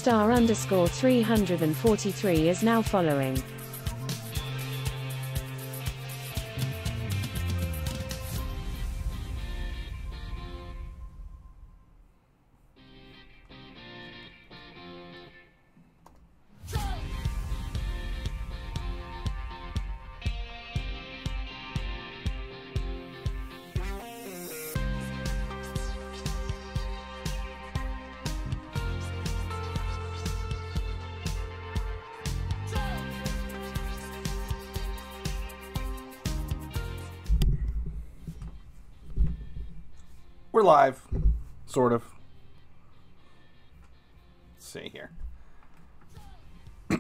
Livestar_343 is now following. We're live, sort of. Let's see here. All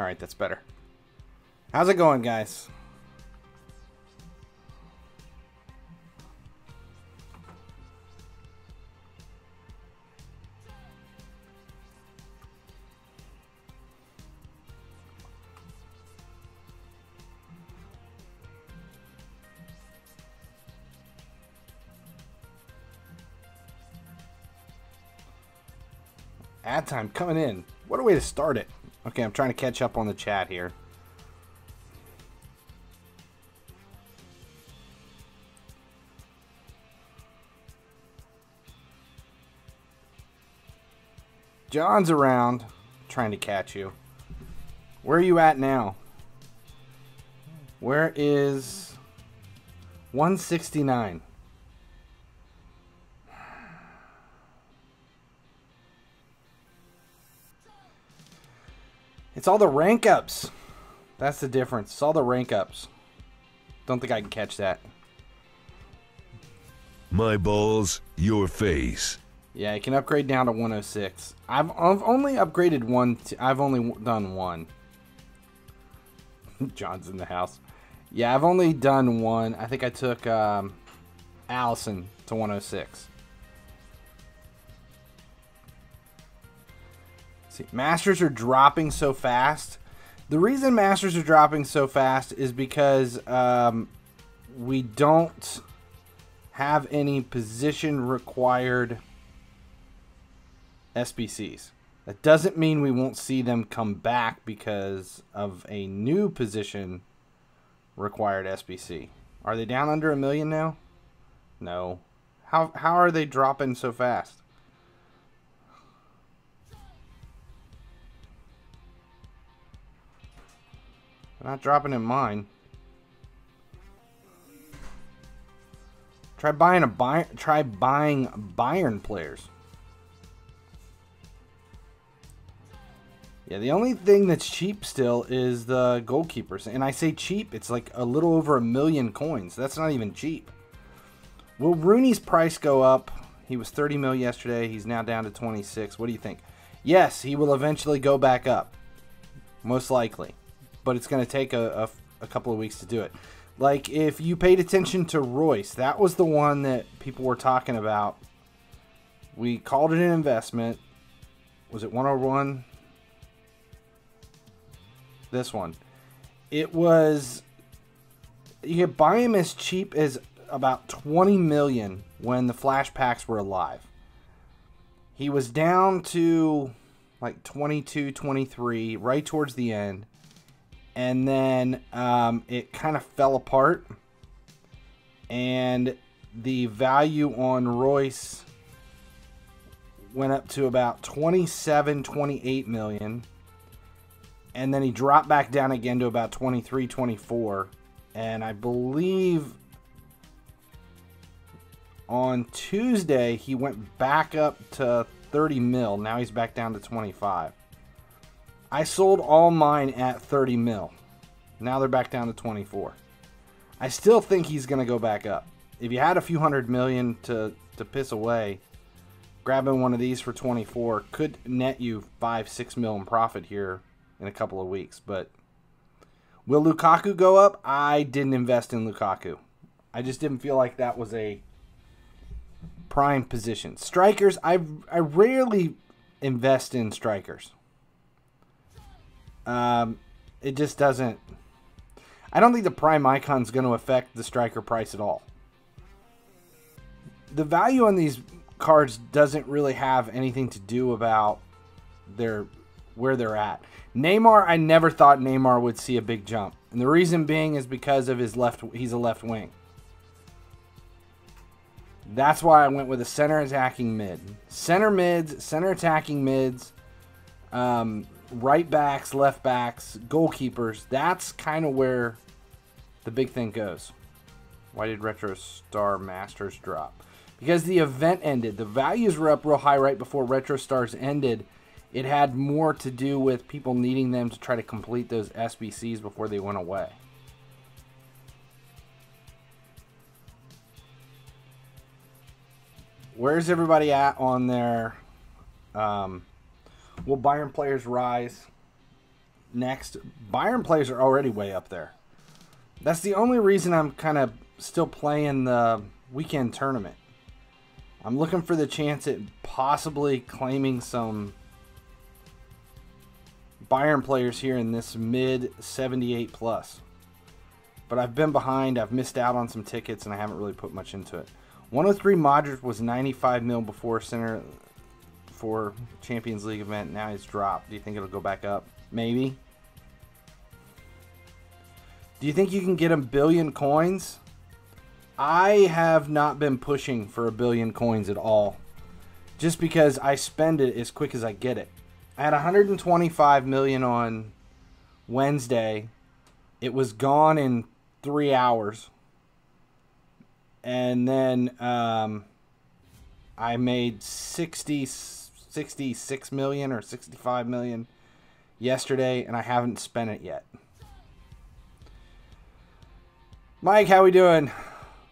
right, that's better. How's it going, guys? Ad time coming in. What a way to start it. Okay, I'm trying to catch up on the chat here. John's around, trying to catch you. Where are you at now? Where is 169? It's all the rank ups. That's the difference. It's all the rank ups. Don't think I can catch that. My balls, your face. Yeah, you can upgrade down to 106. I've only upgraded one. I've only done one. John's in the house. Yeah, I've only done one. I think I took Allison to 106. See, Masters are dropping so fast. The reason Masters are dropping so fast is because we don't have any position required SBCs. That doesn't mean we won't see them come back because of a new position required SBC. Are they down under 1 million now? No. How are they dropping so fast? They're not dropping in mine. Try buying Bayern players. Yeah, the only thing that's cheap still is the goalkeepers. And I say cheap, it's like a little over 1 million coins. That's not even cheap. Will Rooney's price go up? He was 30 mil yesterday. He's now down to 26. What do you think? Yes, he will eventually go back up. Most likely. But it's going to take a couple of weeks to do it. Like, if you paid attention to Royce, that was the one that people were talking about. We called it an investment. Was it 101? This one. It was... You could buy him as cheap as about 20 million when the flash packs were alive. He was down to like 22, 23, right towards the end. And then it kind of fell apart. And the value on Royce went up to about 27, 28 million. And then he dropped back down again to about 23, 24. And I believe on Tuesday he went back up to 30 mil. Now he's back down to 25. I sold all mine at 30 mil. Now they're back down to 24. I still think he's going to go back up. If you had a few hundred million to piss away, grabbing one of these for 24 could net you 5-6 mil in profit here in a couple of weeks. But will Lukaku go up? I didn't invest in Lukaku. I just didn't feel like that was a prime position. Strikers, I rarely invest in strikers. It just doesn't... I don't think the prime icon's going to affect the striker price at all. The value on these cards doesn't really have anything to do about where they're at. Neymar, I never thought Neymar would see a big jump. And the reason being is because of he's a left wing. That's why I went with a center attacking mid. Center mids, center attacking mids, right backs, left backs, goalkeepers. That's kind of where the big thing goes. Why did Retro Star Masters drop? Because the event ended. The values were up real high right before Retro Stars ended. It had more to do with people needing them to try to complete those SBCs before they went away. Where's everybody at on their... will Bayern players rise next? Bayern players are already way up there. That's the only reason I'm kind of still playing the weekend tournament. I'm looking for the chance at possibly claiming some Bayern players here in this mid 78 plus. But I've been behind. I've missed out on some tickets, and I haven't really put much into it. 103 Modric was 95 mil before Champions League event. Now he's dropped. Do you think it'll go back up? Maybe. Do you think you can get a billion coins? I have not been pushing for a billion coins at all. Just because I spend it as quick as I get it. I had 125 million on Wednesday. It was gone in 3 hours. And then I made 66 million or 65 million yesterday, and I haven't spent it yet. Mike, how we doing?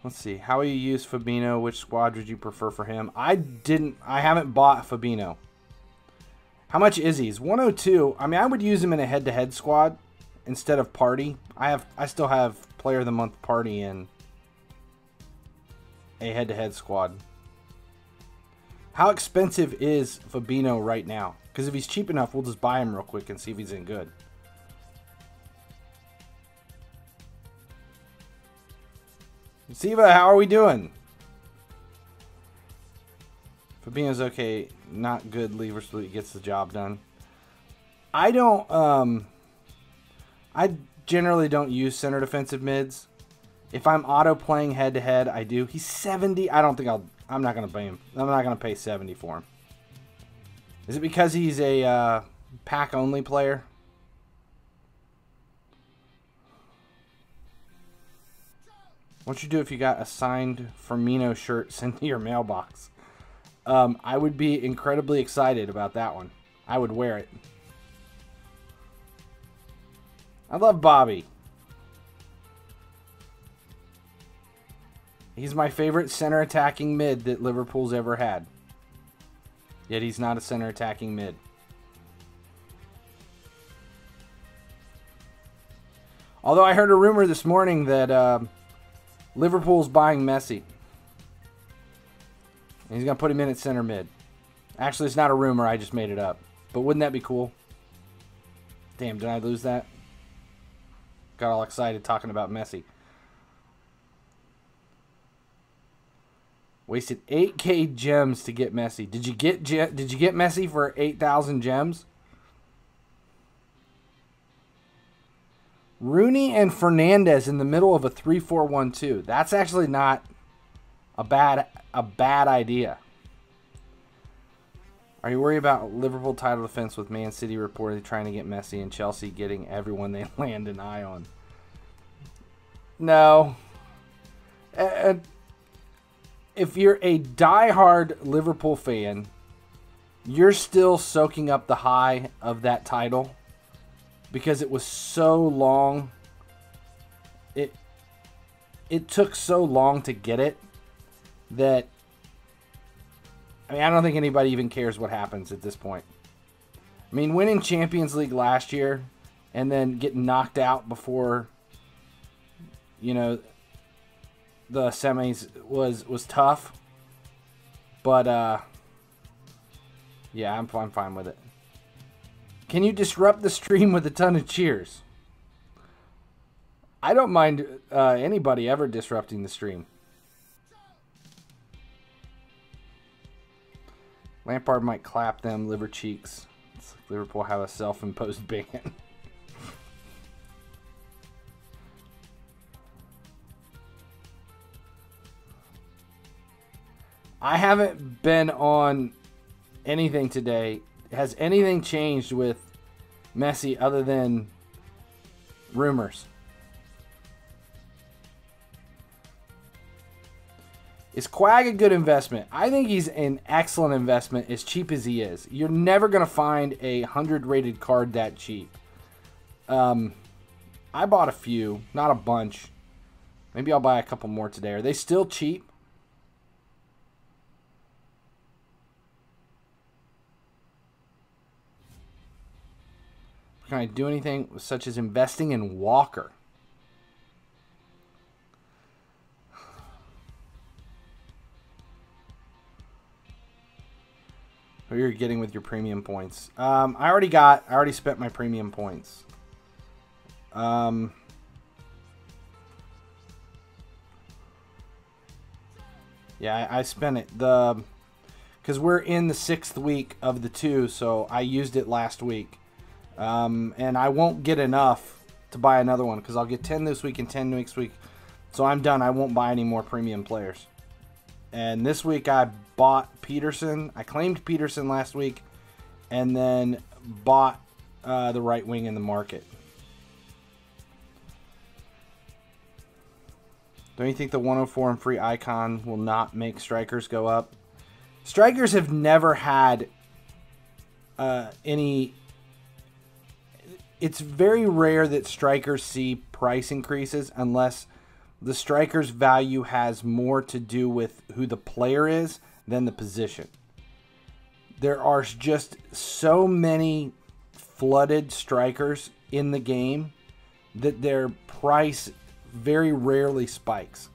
Let's see. How will you use Fabinho? Which squad would you prefer for him? I haven't bought Fabinho. How much is he? He's 102. I mean, I would use him in a head-to-head squad instead of Party. I still have Player of the Month Party in a head-to-head squad. How expensive is Fabinho right now? Because if he's cheap enough, we'll just buy him real quick and see if he's in good. Siva, how are we doing? Fabinho's okay, not good. LIVESTREAM gets the job done. I generally don't use center defensive mids. If I'm auto playing head to head, I do. He's 70. I don't think I'm not gonna pay him. I'm not gonna pay 70 for him. Is it because he's a pack only player? What'd you do if you got a signed Firmino shirt sent to your mailbox? I would be incredibly excited about that one. I would wear it. I love Bobby. He's my favorite center attacking mid that Liverpool's ever had. Yet he's not a center attacking mid. Although I heard a rumor this morning that Liverpool's buying Messi. And he's going to put him in at center mid. Actually, it's not a rumor. I just made it up. But wouldn't that be cool? Damn, did I lose that? Got all excited talking about Messi. Wasted 8K gems to get Messi. Did you get Messi for 8,000 gems? Rooney and Fernandez in the middle of a 3-4-1-2. That's actually not a bad idea. Are you worried about Liverpool title defense with Man City reportedly trying to get Messi and Chelsea getting everyone they land an eye on? No. If you're a diehard Liverpool fan, you're still soaking up the high of that title because it was so long. It took so long to get it that, I mean, I don't think anybody even cares what happens at this point. I mean, winning Champions League last year and then getting knocked out before, you know, the semis was tough. But, yeah, I'm fine with it. Can you disrupt the stream with a ton of cheers? I don't mind anybody ever disrupting the stream. Lampard might clap them liver cheeks. It's like Liverpool have a self-imposed ban. I haven't been on anything today. Has anything changed with Messi other than rumors? Is Quag a good investment? I think he's an excellent investment as cheap as he is. You're never going to find a 100 rated card that cheap. I bought a few, not a bunch. Maybe I'll buy a couple more today. Are they still cheap? Can I do anything such as investing in Walker? Who you're getting with your premium points? I already spent my premium points. Yeah, I spent it because we're in the 6th week of the 2, so I used it last week. And I won't get enough to buy another one because I'll get 10 this week and 10 next week. So I'm done. I won't buy any more premium players. And this week I bought Peterson. I claimed Peterson last week and then bought the right wing in the market. Don't you think the 104 and free icon will not make strikers go up? Strikers have never had any... It's very rare that strikers see price increases unless the striker's value has more to do with who the player is than the position. There are just so many flooded strikers in the game that their price very rarely spikes.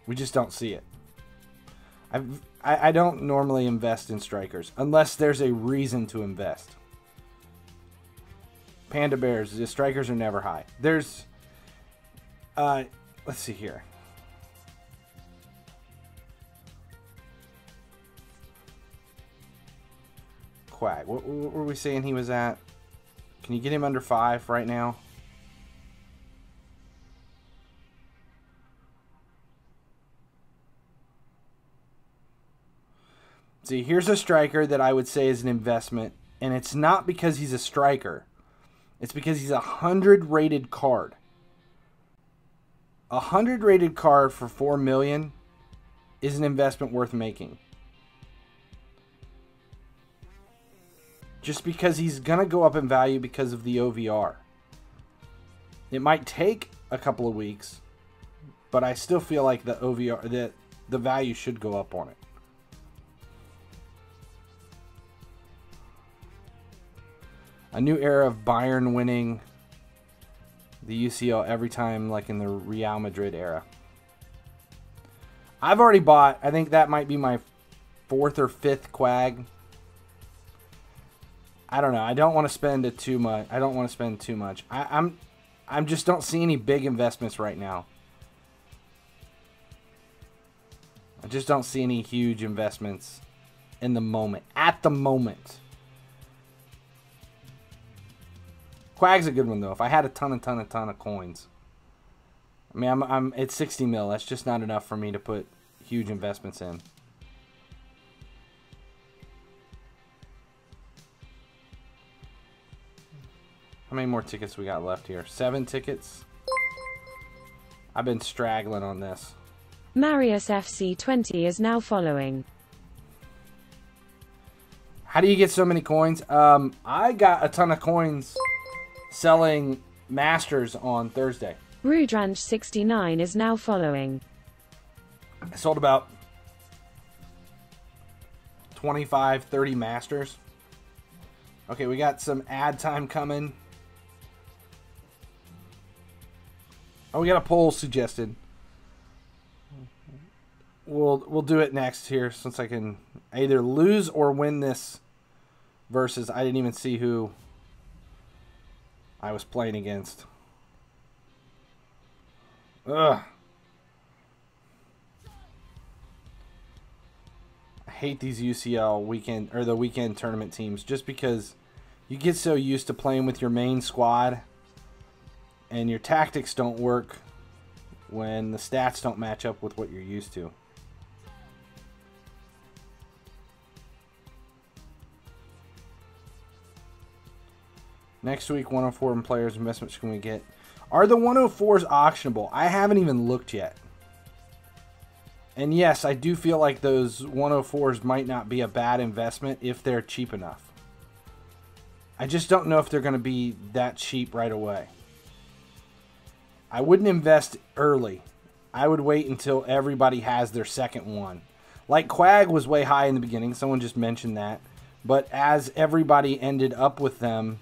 We just don't see it. I don't normally invest in strikers unless there's a reason to invest. Panda Bears, the strikers are never high. There's, let's see here. Quag, what were we saying he was at? Can you get him under 5 right now? See, here's a striker that I would say is an investment, and it's not because he's a striker. It's because he's a 100 rated card. A 100 rated card for $4 million is an investment worth making. Just because he's going to go up in value because of the OVR. It might take a couple of weeks, but I still feel like the OVR, that the value should go up on it. A new era of Bayern winning the UCL every time, like in the Real Madrid era. I've already bought, I think that might be my 4th or 5th Quag. I don't know. I don't want to spend it too much. I don't want to spend too much. I'm just don't see any big investments right now. I just don't see any huge investments in the moment. At the moment. Quag's a good one though. If I had a ton of coins. I mean, I'm it's 60 mil. That's just not enough for me to put huge investments in. How many more tickets we got left here? 7 tickets. I've been straggling on this. Marius FC20 is now following. How do you get so many coins? I got a ton of coins selling Masters on Thursday. Rudrange69 is now following. I sold about 25, 30 Masters. Okay, we got some ad time coming. Oh, we got a poll suggested. We'll do it next here since I can either lose or win this versus I didn't even see who I was playing against. Ugh. hate these UCL weekend or the weekend tournament teams just because you get so used to playing with your main squad and your tactics don't work when the stats don't match up with what you're used to. Next week, 104 players investments can we get? Are the 104s auctionable? I haven't even looked yet. And yes, I do feel like those 104s might not be a bad investment if they're cheap enough. I just don't know if they're going to be that cheap right away. I wouldn't invest early. I would wait until everybody has their second one. Like Quag was way high in the beginning. Someone just mentioned that. But as everybody ended up with them,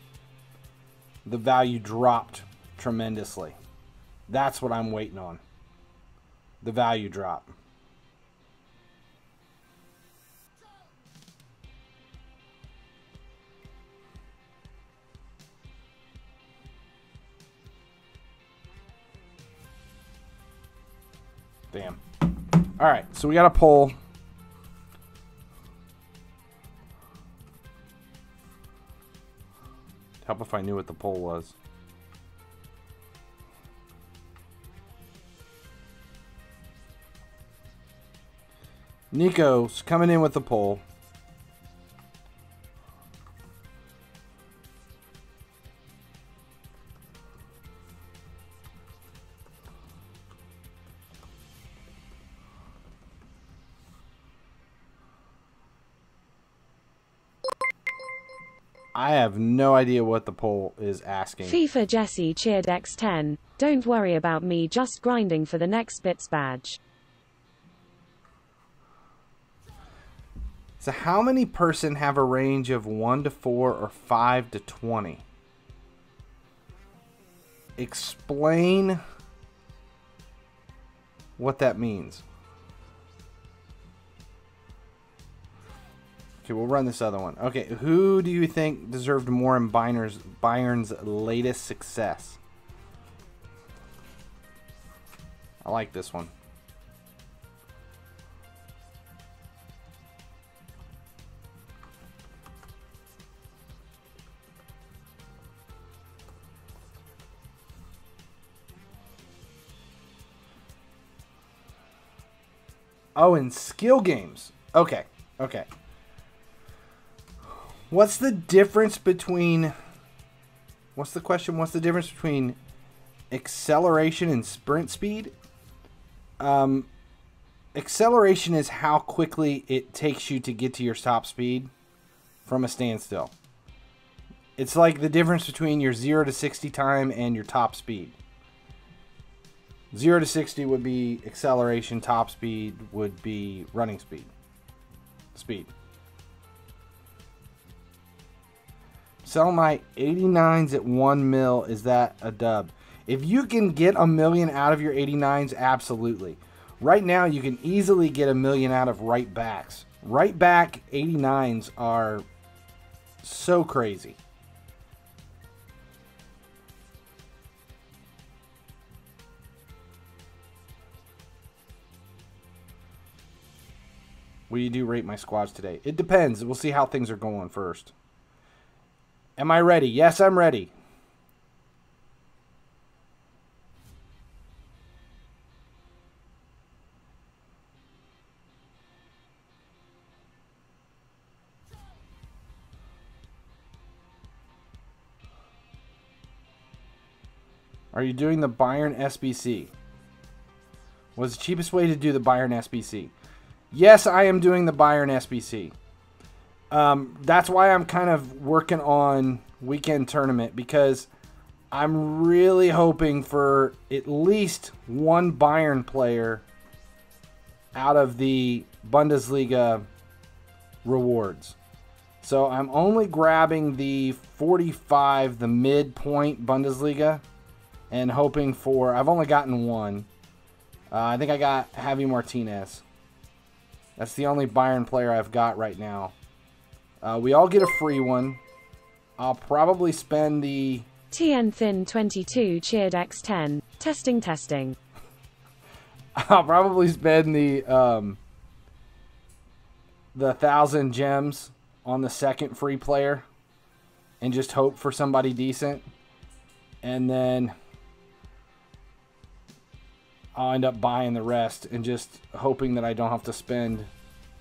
the value dropped tremendously. That's what I'm waiting on. The value drop. Damn. All right, so we got a poll. Help if I knew what the poll was. Nico's coming in with the poll. I have no idea what the poll is asking. FIFA Jesse cheered X10. Don't worry about me, just grinding for the next bits badge. So how many person have a range of 1 to 4 or 5 to 20? Explain what that means. Okay, we'll run this other one. Okay, who do you think deserved more in Bayern's latest success? I like this one. Oh, in skill games. Okay, okay. What's the difference between... What's the question? What's the difference between acceleration and sprint speed? Acceleration is how quickly it takes you to get to your top speed from a standstill. It's like the difference between your 0 to 60 time and your top speed. 0 to 60 would be acceleration, top speed would be running speed. Sell my 89s at 1 mil, is that a dub? If you can get $1 million out of your 89s, absolutely. Right now, you can easily get $1 million out of right backs. Right back 89s are so crazy. Will you do rate my squads today? It depends. We'll see how things are going first. Am I ready? Yes, I'm ready. Are you doing the Bayern SBC? What's the cheapest way to do the Bayern SBC? Yes, I am doing the Bayern SBC. That's why I'm kind of working on weekend tournament, because I'm really hoping for at least one Bayern player out of the Bundesliga rewards. So I'm only grabbing the 45, the midpoint Bundesliga, and hoping for, I've only gotten one. I think I got Javi Martinez. That's the only Bayern player I've got right now. We all get a free one. I'll probably spend the... TN Thin 22 cheered X10. Testing, testing. I'll probably spend the the 1,000 gems on the second free player and just hope for somebody decent. And then I'll end up buying the rest and just hoping that I don't have to spend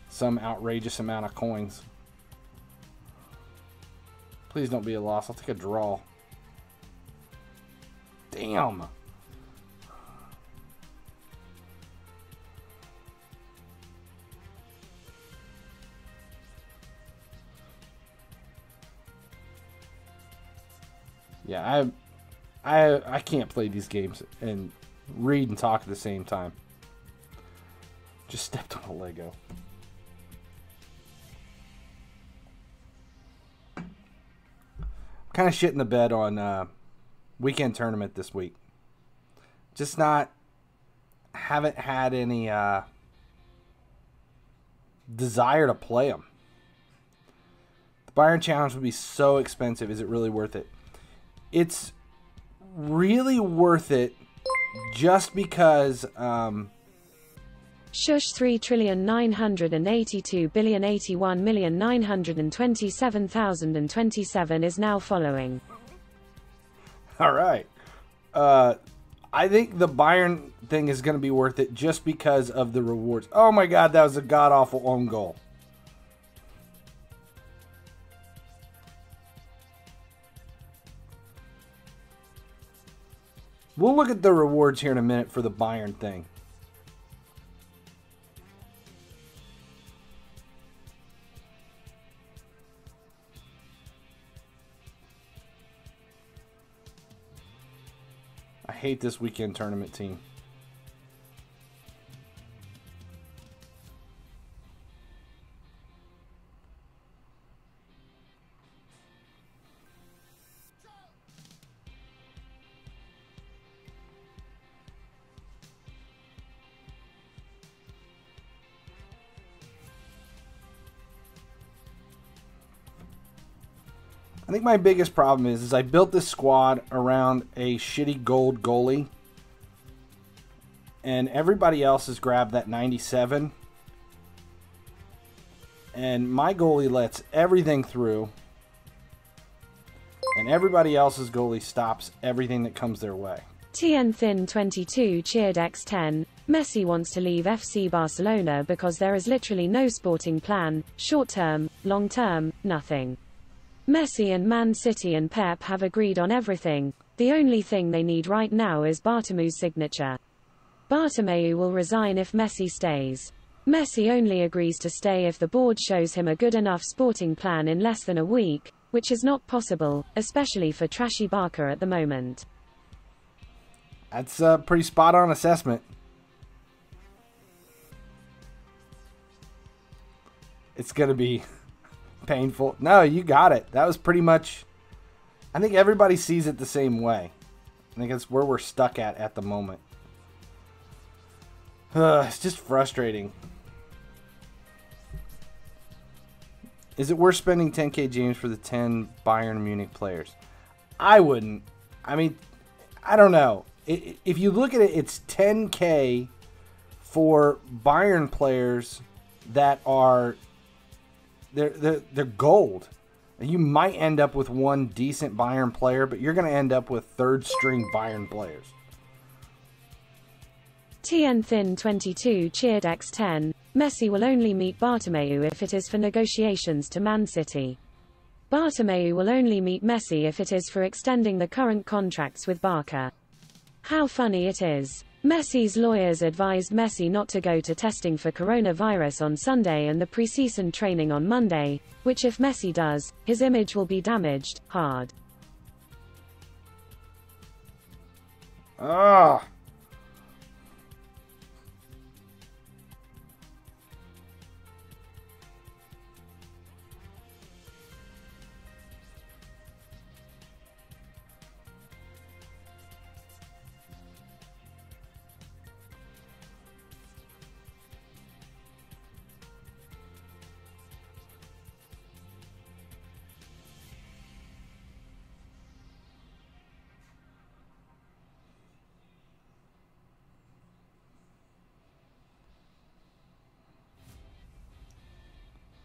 some outrageous amount of coins. Please don't be a loss. I'll take a draw. Damn. Yeah, I can't play these games and read and talk at the same time. Just stepped on a Lego. I'm kind of shitting the bed on weekend tournament this week. Just haven't had any desire to play them. The Bayern Challenge would be so expensive. Is it really worth it? It's really worth it just because Shush 3,982,081,927,027 is now following. all right. I think the Bayern thing is going to be worth it just because of the rewards. Oh my god, that was a god-awful own goal. We'll look at the rewards here in a minute for the Bayern thing. I hate this weekend tournament team. I think my biggest problem is I built this squad around a shitty gold goalie. And everybody else has grabbed that 97. And my goalie lets everything through. And everybody else's goalie stops everything that comes their way. TN Thin 22 cheered X10. Messi wants to leave FC Barcelona because there is literally no sporting plan, short term, long term, nothing. Messi and Man City and Pep have agreed on everything. The only thing they need right now is Bartomeu's signature. Bartomeu will resign if Messi stays. Messi only agrees to stay if the board shows him a good enough sporting plan in less than a week, which is not possible, especially for trashy Barca at the moment. That's a pretty spot-on assessment. It's going to be painful. No, you got it. That was pretty much... I think everybody sees it the same way. I think that's where we're stuck at the moment. It's just frustrating. Is it worth spending 10k James for the 10 Bayern Munich players? I wouldn't. I mean, I don't know. If you look at it, it's 10k for Bayern players that are... They're gold. You might end up with one decent Bayern player, but you're going to end up with third-string Bayern players. TN Thin 22 cheered X10. Messi will only meet Bartomeu if it is for negotiations to Man City. Bartomeu will only meet Messi if it is for extending the current contracts with Barca. How funny it is. Messi's lawyers advised Messi not to go to testing for coronavirus on Sunday and the preseason training on Monday, which if Messi does, his image will be damaged, hard. Ah.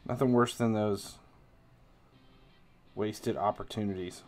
Nothing worse than those wasted opportunities.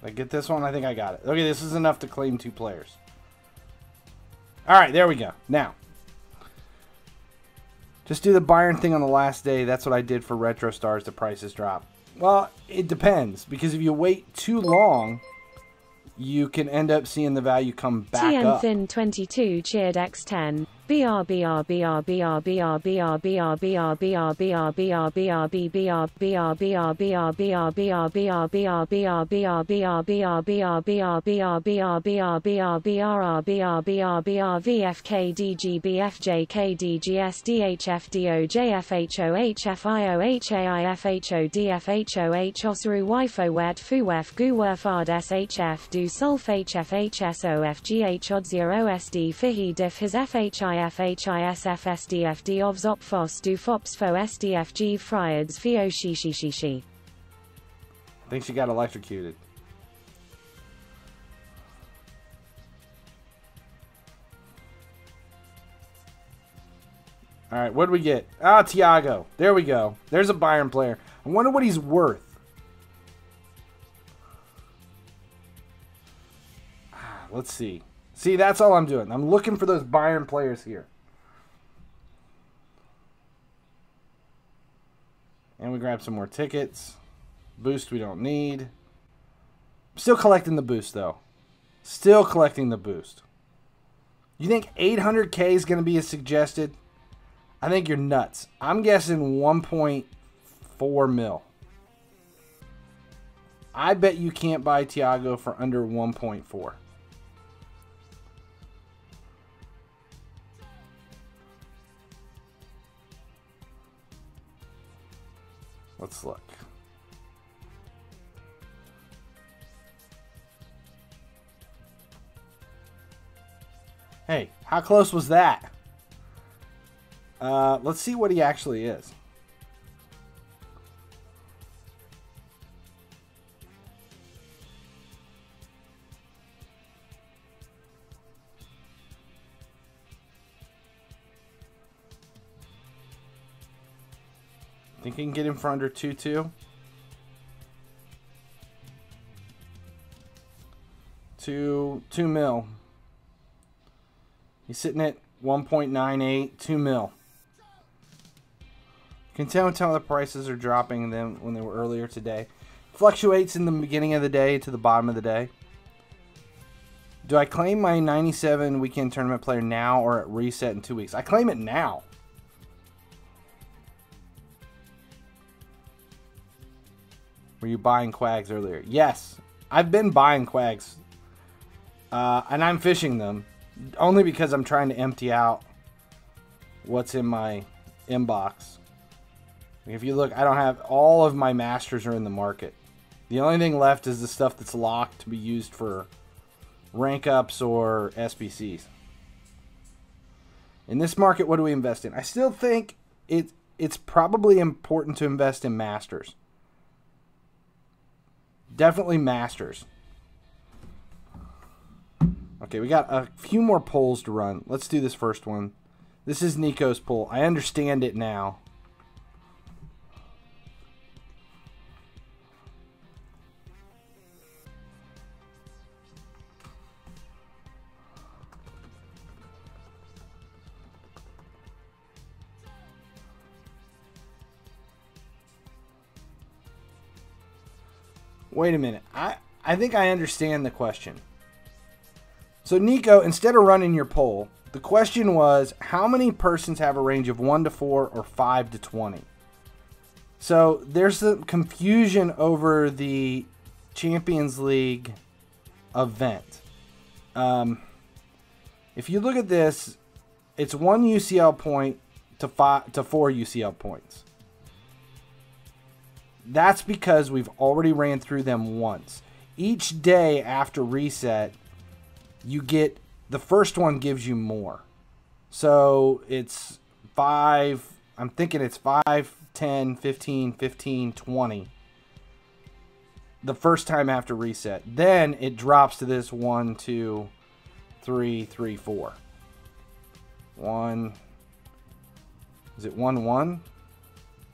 I get this one? I think I got it. Okay, this is enough to claim 2 players. Alright, there we go. Now, just do the Bayern thing on the last day. That's what I did for Retro Stars. The prices drop. Well, it depends. Because if you wait too long, you can end up seeing the value come back up. TN Thin 22 cheered X10. Osru Wifo Wet Fuwef Guwerfard SHF Du Sulf HFHSOFGH Od 0 SD Fihi Diff His FHIFHISFSDFD of Zopfos Du Fopsfo SDFG Fryads Fio Shishi. I think she got electrocuted. Alright, what did we get? Ah, Thiago. There we go. There's a Bayern player. I wonder what he's worth. Let's see. See, that's all I'm doing. I'm looking for those Bayern players here. And we grab some more tickets. Boost we don't need. I'm still collecting the boost, though. Still collecting the boost. You think 800K is going to be as suggested? I think you're nuts. I'm guessing 1.4 mil. I bet you can't buy Thiago for under 1.4. Let's look. Hey, how close was that? Let's see what he actually is. Think you can get him for under 2.2? 2 mil. He's sitting at 1.98, 2 mil. You can tell the prices are dropping them when they were earlier today. Fluctuates in the beginning of the day to the bottom of the day. Do I claim my 97 weekend tournament player now or at reset in 2 weeks? I claim it now. Were you buying quags earlier? Yes, I've been buying quags. And I'm fishing them. Only because I'm trying to empty out what's in my inbox. If you look, I don't have... All of my masters are in the market. The only thing left is the stuff that's locked to be used for rank ups or SBCs. In this market, what do we invest in? I still think it's probably important to invest in masters. Definitely masters. Okay, we got a few more polls to run. Let's do this first one. This is Nico's poll. I understand it now. Wait a minute. I think I understand the question. So, Nico, instead of running your poll, the question was, how many persons have a range of 1 to 4 or 5 to 20? So, there's some confusion over the Champions League event. If you look at this, it's 1 UCL point to 4 UCL points. that's because we've already ran through them once. Each day after reset, you get, the first one gives you more. So it's 5, I'm thinking it's 5, 10, 15, 15, 20. The first time after reset. Then it drops to this 1, 2, 3, 3, 4. 1. Is it 1, 1?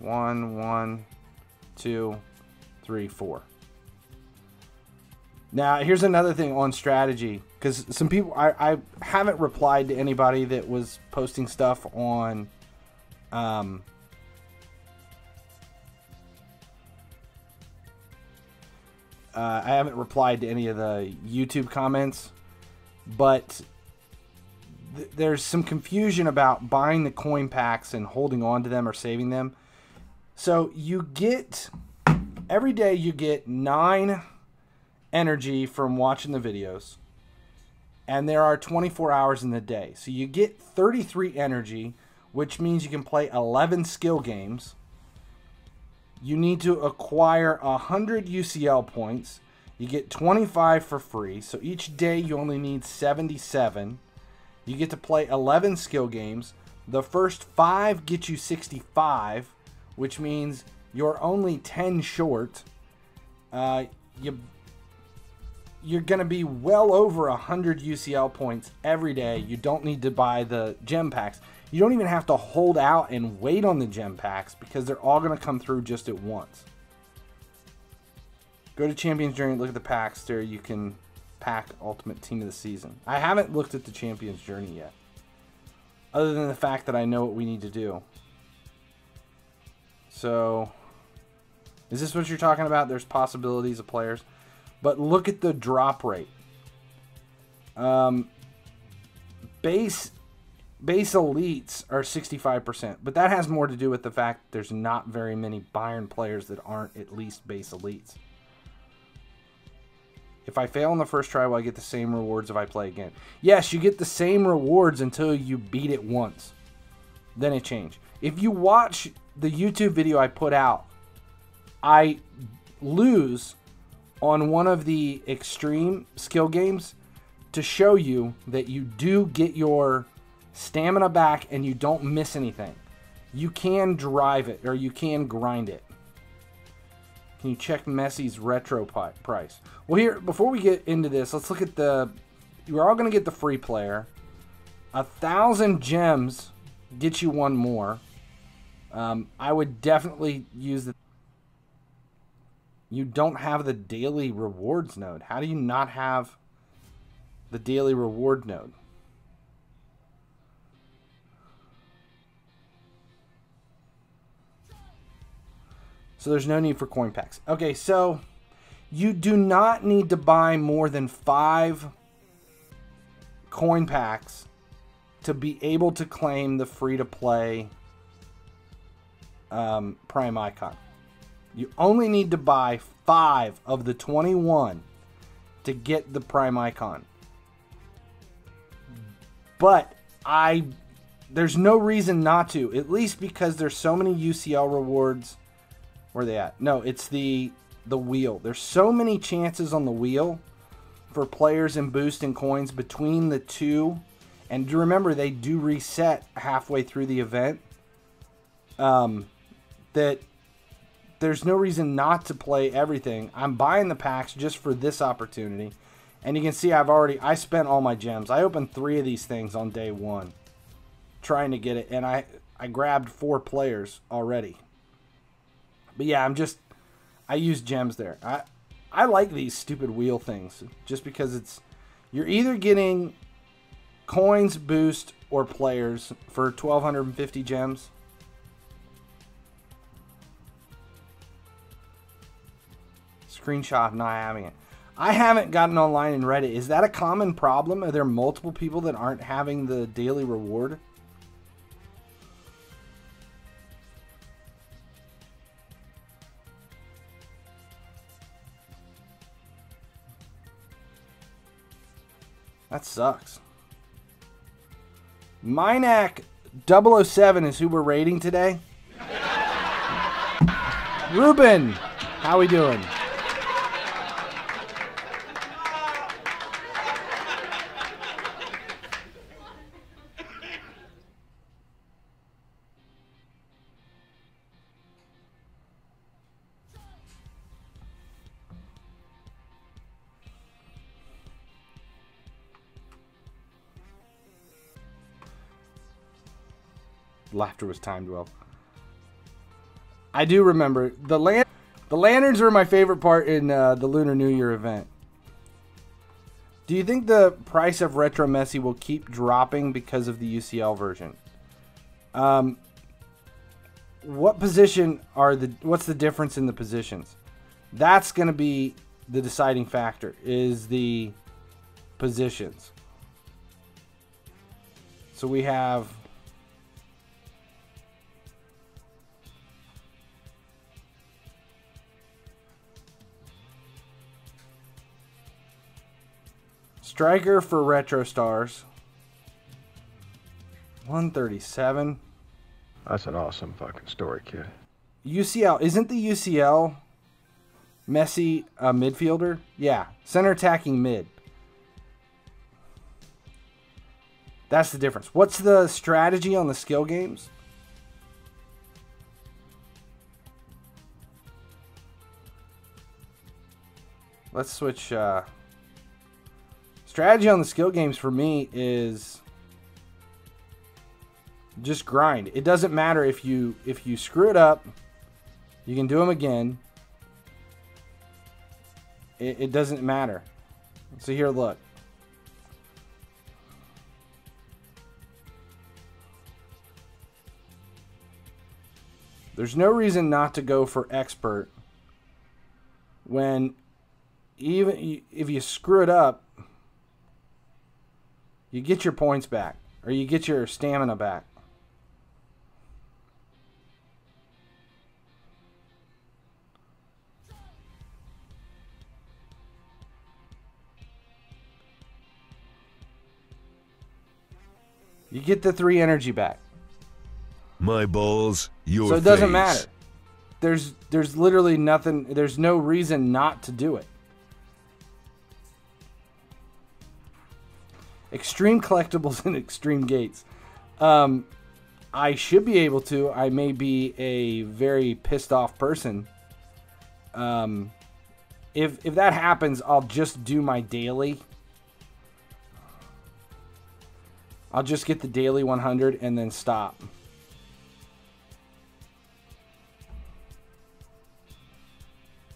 1, 1, 2, 3, 4. Now, here's another thing on strategy. Because some people, I haven't replied to anybody that was posting stuff on I haven't replied to any of the YouTube comments, but there's some confusion about buying the coin packs and holding on to them or saving them. So you get, every day you get 9 energy from watching the videos, and there are 24 hours in the day. So you get 33 energy, which means you can play 11 skill games. You need to acquire 100 UCL points. You get 25 for free. So each day you only need 77. You get to play 11 skill games. The first 5 get you 65, which means you're only 10 short. You're going to be well over 100 UCL points every day. You don't need to buy the gem packs. You don't even have to hold out and wait on the gem packs because they're all going to come through just at once. Go to Champions Journey, look at the packs there. You can pack Ultimate Team of the Season. I haven't looked at the Champions Journey yet, other than the fact that I know what we need to do. So, is this what you're talking about? There's possibilities of players. But look at the drop rate. Base elites are 65%, but that has more to do with the fact that there's not very many Bayern players that aren't at least base elites. If I fail on the first try, will I get the same rewards if I play again? Yes, you get the same rewards until you beat it once. Then it changes. If you watch the YouTube video I put out, I lose on one of the extreme skill games to show you that you do get your stamina back and you don't miss anything. You can drive it, or you can grind it. Can you check Messi's retro price? Well, here, before we get into this, let's look at the, you're all going to get the free player. 1,000 gems gets you one more. I would definitely use the, you don't have the daily rewards node. How do you not have the daily reward node? So there's no need for coin packs. Okay, so you do not need to buy more than 5 coin packs to be able to claim the free-to-play Prime Icon. You only need to buy 5 of the 21 to get the Prime Icon. But there's no reason not to, at least because there's so many UCL rewards. Where are they at? No, it's the wheel. There's so many chances on the wheel for players and boost and coins between the two. And remember, they do reset halfway through the event. That there's no reason not to play everything. I'm buying the packs just for this opportunity. And you can see I spent all my gems. I opened 3 of these things on day 1 trying to get it. And I grabbed 4 players already. But yeah, I use gems there. I like these stupid wheel things just because you're either getting coins, boost, or players for 1,250 gems. Screenshot of not having it. I haven't gotten online and read it. Is that a common problem? Are there multiple people that aren't having the daily reward? That sucks. Minac 007 is who we're rating today. Ruben, how we doing? Laughter was timed well. I do remember the lanterns were my favorite part in the Lunar New Year event. Do you think the price of Retro Messi will keep dropping because of the UCL version? What position are what's the difference in the positions? That's going to be the deciding factor, is the positions. So we have striker for Retro Stars, 137. That's an awesome fucking story, kid. UCL, isn't the UCL Messi a midfielder? Yeah, center attacking mid. That's the difference. What's the strategy on the skill games? Let's switch. Strategy on the skill games for me is just grind. It doesn't matter if you screw it up. You can do them again. It doesn't matter. So here, look. There's no reason not to go for expert when even if you screw it up, you get your points back, or you get your stamina back. You get the 3 energy back. My balls, your face. So it doesn't matter. There's literally nothing. There's no reason not to do it. Extreme collectibles and extreme gates. I should be able to. I may be a very pissed off person. If that happens, I'll just do my daily. I'll just get the daily 100 and then stop.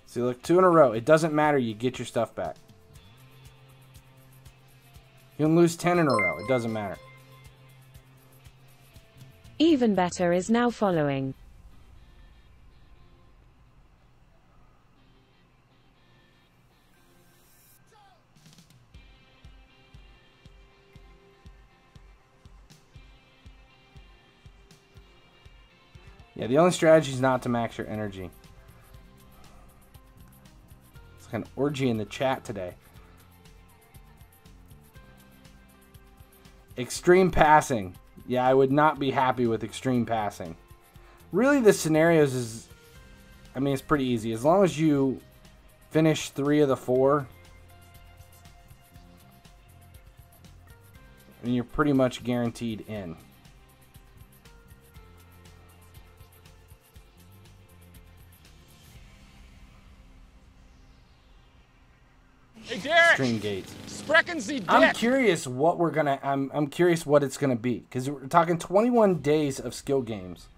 See, look, 2 in a row. It doesn't matter. You get your stuff back. You can lose 10 in a row. It doesn't matter. Even better is now following. Yeah, the only strategy is not to max your energy. It's like an orgy in the chat today. Extreme passing. Yeah, I would not be happy with extreme passing. Really, the scenarios is, I mean, it's pretty easy. As long as you finish 3 of the 4, and you're pretty much guaranteed in. Hey, Derek. Extreme gates. Sprechen Sie dick. I'm curious what we're gonna. I'm curious what it's gonna be, because we're talking 21 days of skill games.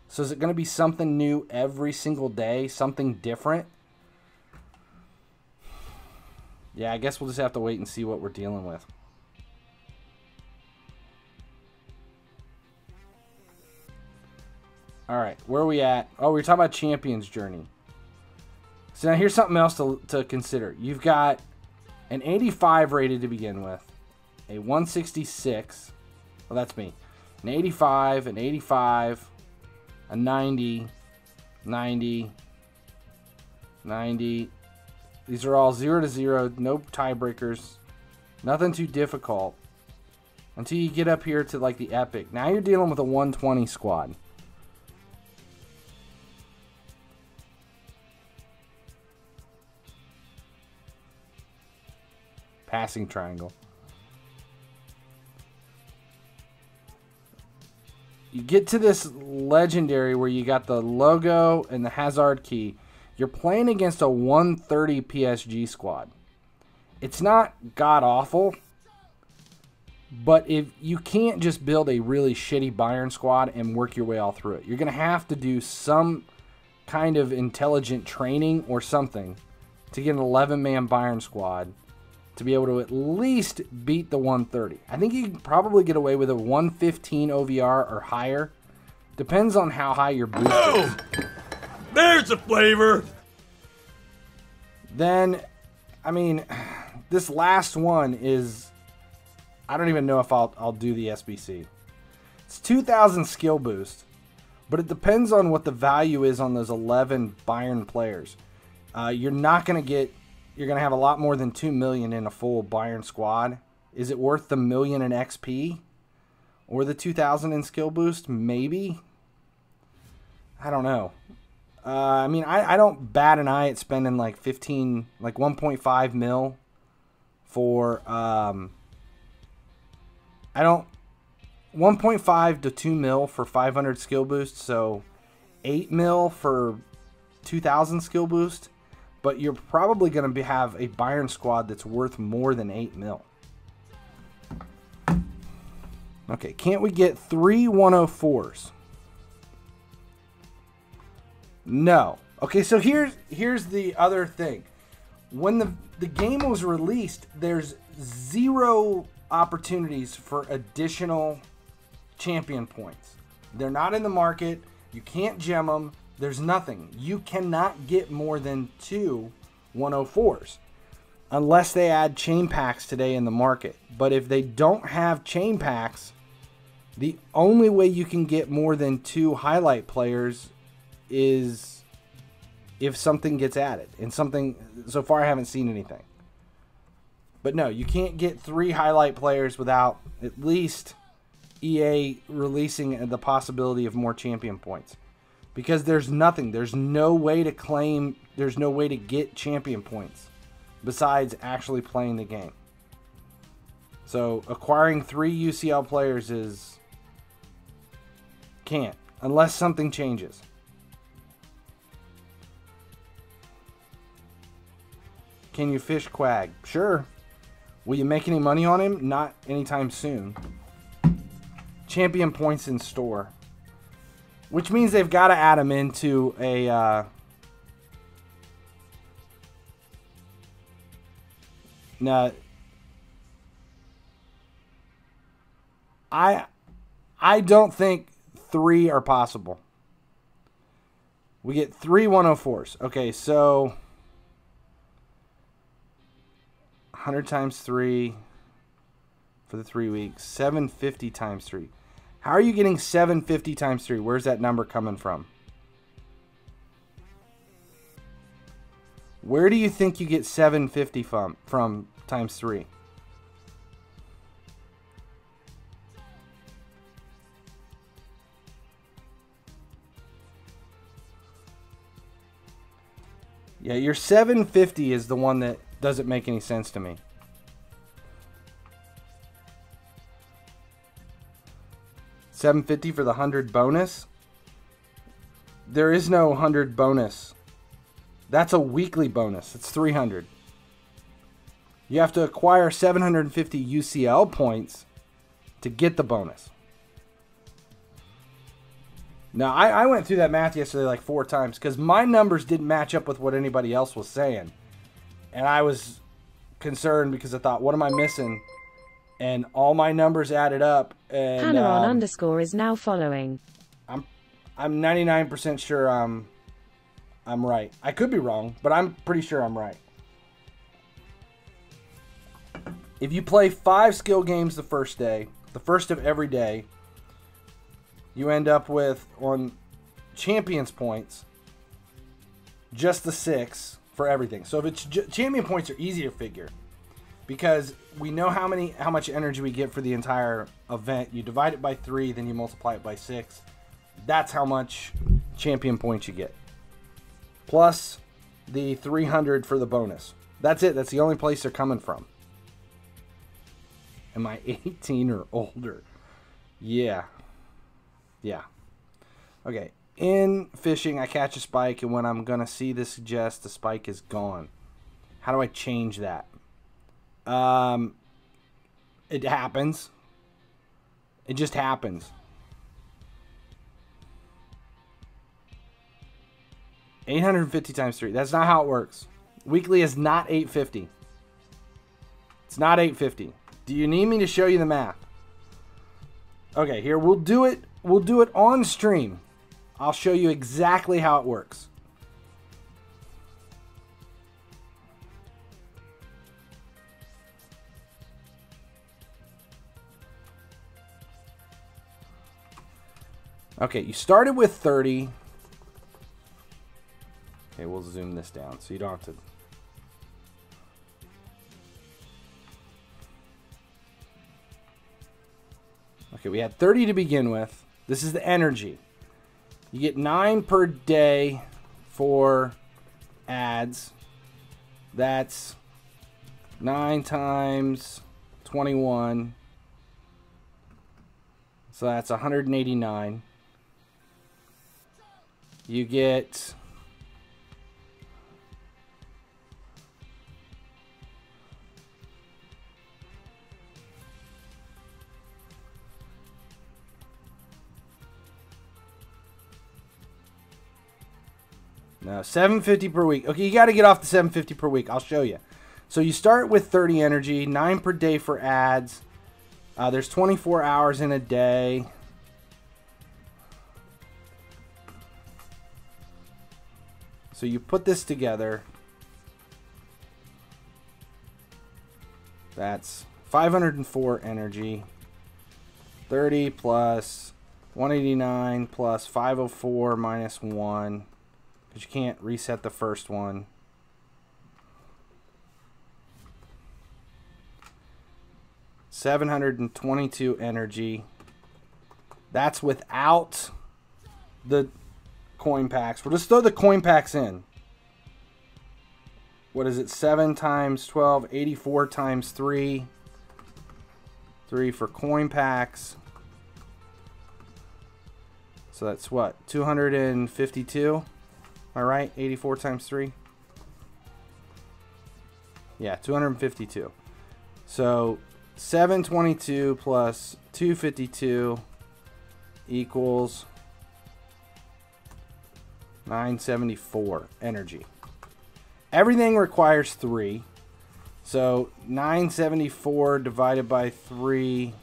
So is it gonna be something new every single day, something different? Yeah, I guess we'll just have to wait and see what we're dealing with. All right, where are we at? Oh, we're talking about Champions Journey. So now here's something else to consider. You've got an 85 rated to begin with, a 166. Well, that's me. An 85, an 85, a 90, 90, 90. These are all 0 to 0, no tiebreakers, nothing too difficult until you get up here to like the epic. Now you're dealing with a 120 squad. passing triangle. You get to this legendary where you got the logo and the Hazard key. You're playing against a 130 PSG squad. It's not god-awful, but if you can't just build a really shitty Bayern squad and work your way all through it. You're going to have to do some kind of intelligent training or something to get an 11-man Bayern squad to be able to at least beat the 130. I think you can probably get away with a 115 OVR or higher. Depends on how high your boost is. There's a flavor. Then, I mean, this last one is, I don't even know if I'll do the SBC. It's 2,000 skill boost, but it depends on what the value is on those 11 Bayern players. You're not going to get, you're going to have a lot more than 2 million in a full Bayern squad. Is it worth the million in XP or the 2,000 in skill boost? Maybe. I don't know. I mean, I don't bat an eye at spending like 1.5 mil for, 1.5 to 2 mil for 500 skill boost, so 8 mil for 2,000 skill boost, but you're probably going to have a Bayern squad that's worth more than 8 mil. Okay, can't we get 3 104s? No. Okay, so here's the other thing. When the game was released, there's 0 opportunities for additional champion points. They're not in the market. You can't gem them. There's nothing. You cannot get more than 2 104s unless they add chain packs today in the market. But if they don't have chain packs, the only way you can get more than 2 highlight players is if something gets added. And something, so far I haven't seen anything. But no, you can't get 3 highlight players without at least EA releasing the possibility of more champion points. Because there's nothing. There's no way to claim, there's no way to get champion points besides actually playing the game. So acquiring 3 UCL players is, can't, unless something changes. Can you fish Quag? Sure. Will you make any money on him? Not anytime soon. Champion points in store. Which means they've got to add him into a... No. I don't think 3 are possible. We get 3 104s. Okay, so... 100 times 3 for the 3 weeks. 750 times 3. How are you getting 750 times 3? Where's that number coming from? Where do you think you get 750 from times 3? Yeah, your 750 is the one that doesn't make any sense to me. $750 for the 100 bonus. There is no 100 bonus. That's a weekly bonus. It's 300. You have to acquire 750 UCL points to get the bonus. Now, I went through that math yesterday like 4 times because my numbers didn't match up with what anybody else was saying. And I was concerned because I thought, what am I missing? And all my numbers added up. And Hanaron underscore is now following. I'm 99% sure I'm right. I could be wrong, but I'm pretty sure I'm right. If you play 5 skill games the first day, the first of every day, you end up with, on champions points, just the 6 for everything. So if it's champion points are easy to figure because we know how much energy we get for the entire event. You divide it by 3, then you multiply it by 6. That's how much champion points you get. Plus the 300 for the bonus. That's it. That's the only place they're coming from. Am I 18 or older? Yeah. Yeah. Okay. In fishing, I catch a spike, and when I'm going to see this suggest the spike is gone. How do I change that? It happens. It just happens. 850 times 3. That's not how it works. Weekly is not 850. It's not 850. Do you need me to show you the math? Okay, here we'll do it. We'll do it on stream. I'll show you exactly how it works. Okay, you started with 30. Okay, we'll zoom this down so you don't have to. Okay, we had 30 to begin with. This is the energy. You get 9 per day for ads. That's 9 times 21. So that's 189. You get no, $750 per week. Okay, you got to get off the $750 per week. I'll show you. So you start with 30 energy, 9 per day for ads. There's 24 hours in a day. So you put this together. That's 504 energy. 30 plus 189 plus 504 minus 1. Because you can't reset the first one. $722 energy. That's without the coin packs. We'll just throw the coin packs in. What is it? 7 times 12, 84 times 3. 3 for coin packs. So that's what? 252? Am I right? 84 times 3? Yeah, 252. So 722 plus 252 equals 974 energy. Everything requires 3. So 974 divided by 3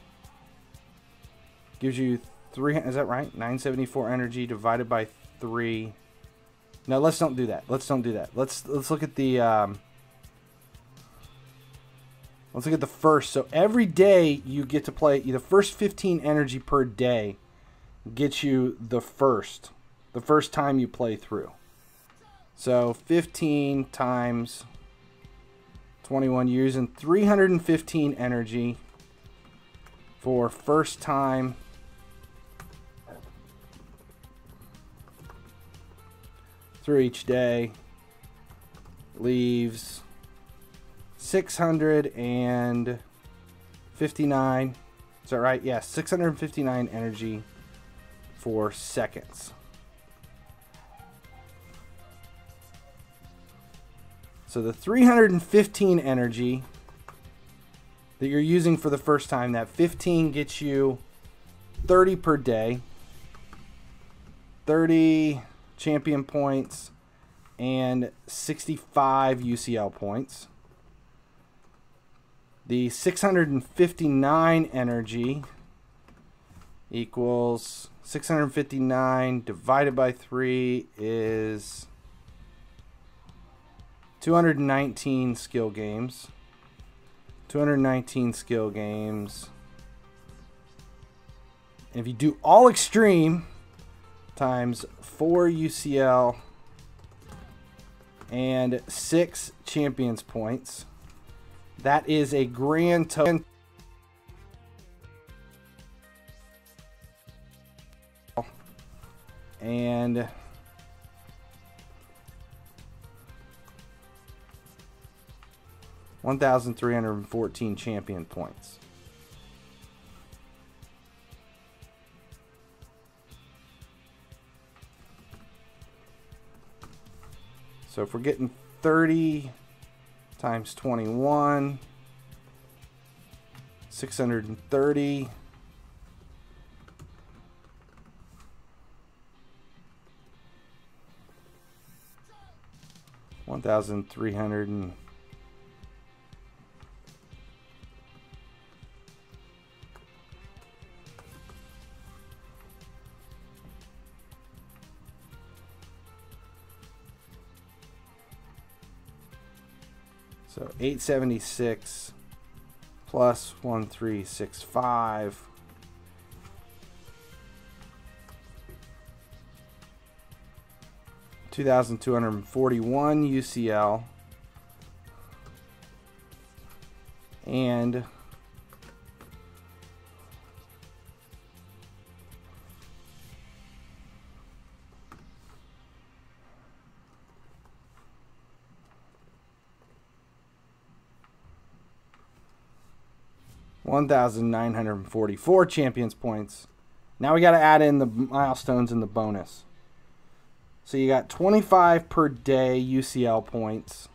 gives you 300. Is that right? 974 energy divided by 3. No, let's don't do that. Let's don't do that. Let's look at the let's look at the first. So every day you get to play the first 15 energy per day gets you the first time you play through. So 15 times 21, you're using 315 energy for first time through each day. Leaves 659. Is that right? Yeah, 659 energy for seconds. So the 315 energy that you're using for the first time, that 15 gets you 30 per day, 30 champion points, and 65 UCL points. The 659 energy equals 659 divided by 3 is 219 skill games. 219 skill games. And if you do all extreme times 4 UCL and 6 champions points, that is a grand total and 1,314 champion points. So if we're getting 30 times 21, 630. $1,300 So 876 plus 1365. $2,241 UCL and $1,944 champions points. Now we got to add in the milestones and the bonus. So you got 25 per day UCL points.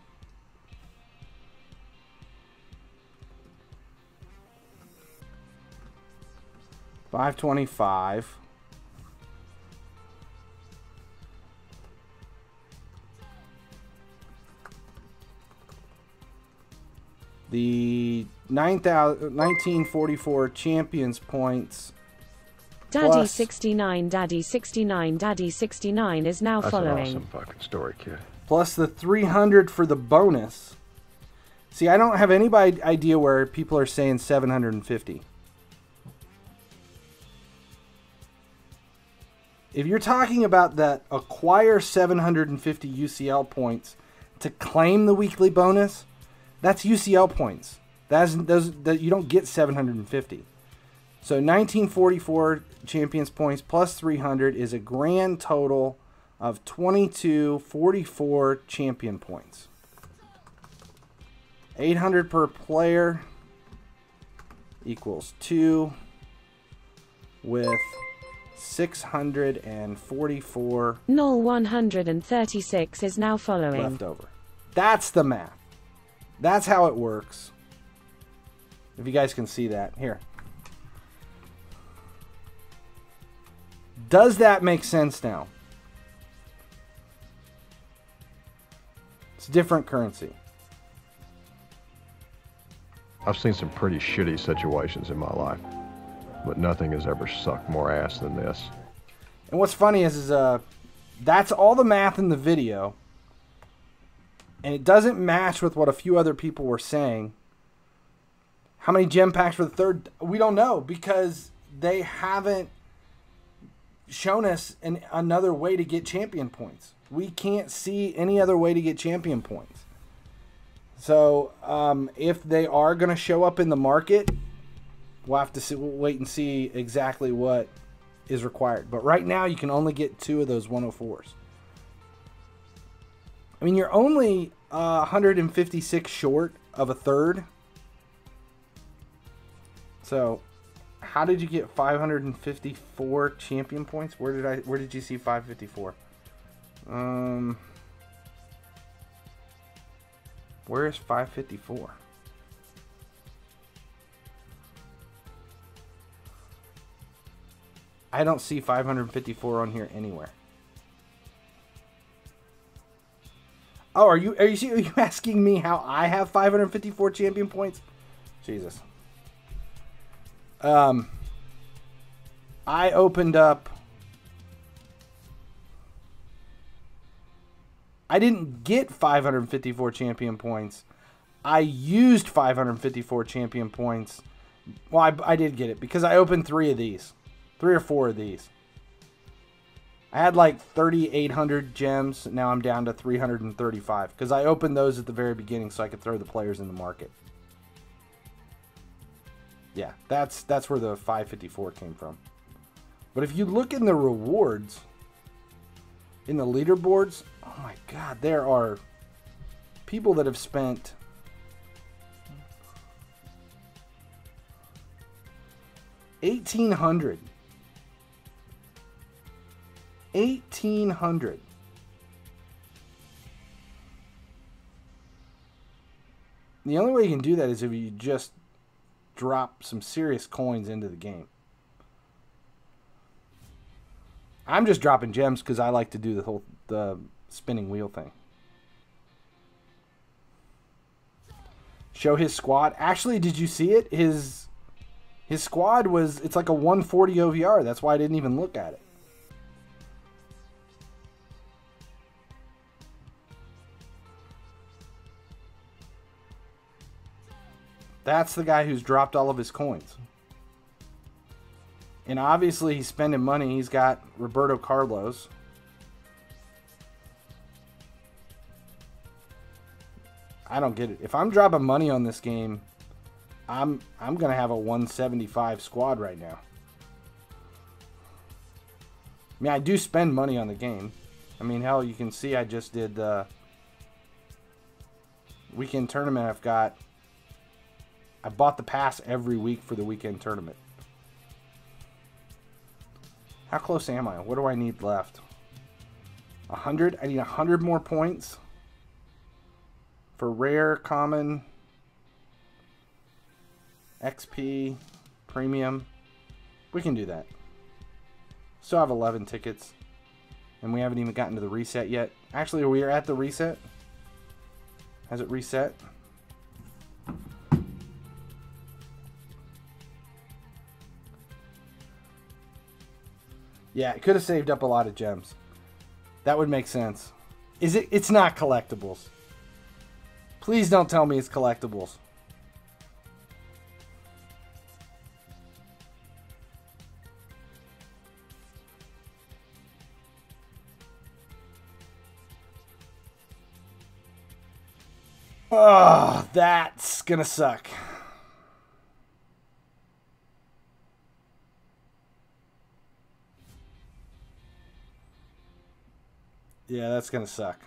$525. The 1944 champions points. Daddy 69, Daddy 69, Daddy 69 is now following. That's an awesome fucking story, kid. Plus the 300 for the bonus. See, I don't have any idea where people are saying 750. If you're talking about that acquire 750 UCL points to claim the weekly bonus, that's UCL points. That you don't get 750. So 1944 champions points plus 300 is a grand total of 2244 champion points. 800 per player equals 2 with 644 Null 136 is now following. left over. That's the math. That's how it works. If you guys can see that. Here. Does that make sense now? It's different currency. I've seen some pretty shitty situations in my life, but nothing has ever sucked more ass than this. And what's funny is that's all the math in the video, and it doesn't match with what a few other people were saying. How many gem packs for the third? We don't know because they haven't shown us another way to get champion points. We can't see any other way to get champion points. So if they are going to show up in the market, we'll have to wait and see exactly what is required. But right now, you can only get 2 of those 104s. I mean, you're only 156 short of a third. So how did you get 554 champion points? Where did you see 554? Where is 554? I don't see 554 on here anywhere. Oh, are you asking me how I have 554 champion points? Jesus. I opened up. I didn't get 554 champion points. I used 554 champion points. Well, I did get it because I opened 3 of these. 3 or 4 of these. I had like 3,800 gems. Now I'm down to 335 because I opened those at the very beginning so I could throw the players in the market. Yeah, that's where the 554 came from. But if you look in the rewards, in the leaderboards, oh my God, there are people that have spent $1,800. $1,800 The only way you can do that is if you just drop some serious coins into the game. I'm just dropping gems because I like to do the spinning wheel thing. Show his squad. Actually, did you see it? His squad was, it's like a 140 OVR. That's why I didn't even look at it. That's the guy who's dropped all of his coins. And obviously he's spending money. He's got Roberto Carlos. I don't get it. If I'm dropping money on this game, I'm going to have a 175 squad right now. I mean, I do spend money on the game. I mean, hell, you can see I just did the weekend tournament. I bought the pass every week for the weekend tournament. How close am I? What do I need left? 100? I need 100 more points for rare, common, XP, premium. We can do that. Still have 11 tickets. And we haven't even gotten to the reset yet. Actually, we are at the reset. Has it reset? Yeah, it could have saved up a lot of gems. That would make sense. Is it? It's not collectibles. Please don't tell me it's collectibles. Oh, that's gonna suck. Yeah, that's gonna suck.